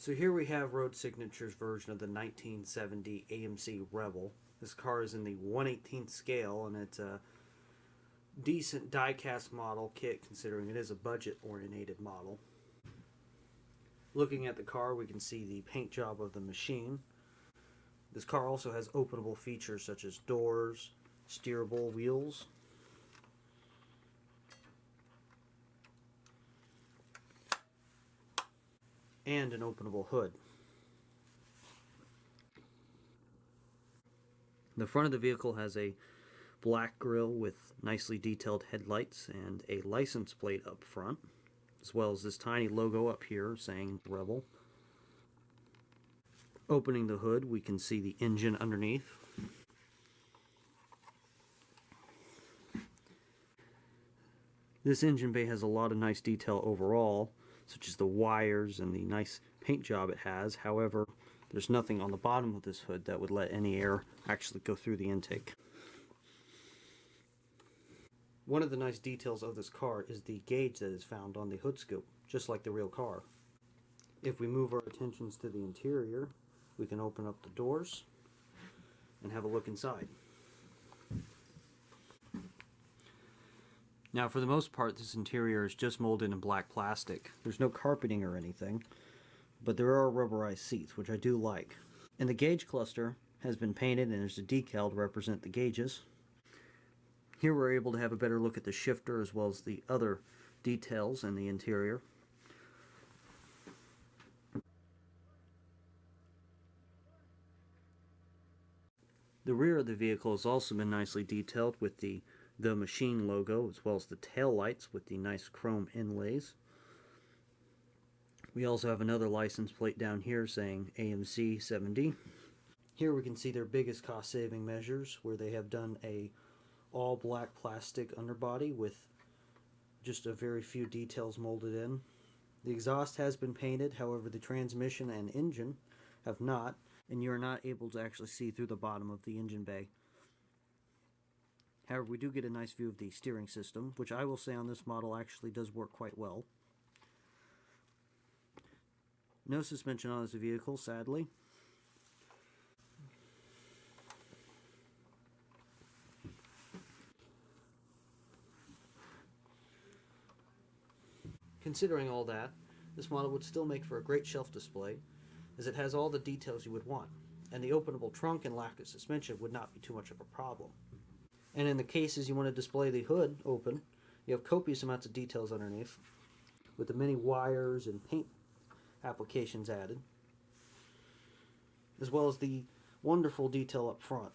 So here we have Road Signature's version of the 1970 AMC Rebel. This car is in the 1/18th scale, and it's a decent die-cast model kit considering it is a budget-oriented model. Looking at the car, we can see the paint job of the machine. This car also has openable features such as doors, steerable wheels, and an openable hood. The front of the vehicle has a black grille with nicely detailed headlights and a license plate up front, as well as this tiny logo up here saying Rebel. Opening the hood, we can see the engine underneath. This engine bay has a lot of nice detail overall, such as the wires and the nice paint job it has. However, there's nothing on the bottom of this hood that would let any air actually go through the intake. One of the nice details of this car is the gauge that is found on the hood scoop, just like the real car. If we move our attentions to the interior, we can open up the doors and have a look inside. Now, for the most part, this interior is just molded in black plastic. There's no carpeting or anything, but there are rubberized seats, which I do like. And the gauge cluster has been painted, and there's a decal to represent the gauges. Here we're able to have a better look at the shifter as well as the other details in the interior. The rear of the vehicle has also been nicely detailed with the Machine logo, as well as the tail lights with the nice chrome inlays. We also have another license plate down here saying AMC 70. Here we can see their biggest cost saving measures, where they have done a all black plastic underbody with just a very few details molded in. The exhaust has been painted, however the transmission and engine have not, and you are not able to actually see through the bottom of the engine bay. However, we do get a nice view of the steering system, which I will say on this model actually does work quite well. No suspension on this vehicle, sadly. Considering all that, this model would still make for a great shelf display, as it has all the details you would want, and the openable trunk and lack of suspension would not be too much of a problem. And in the cases you want to display the hood open, you have copious amounts of details underneath, with the many wires and paint applications added, as well as the wonderful detail up front.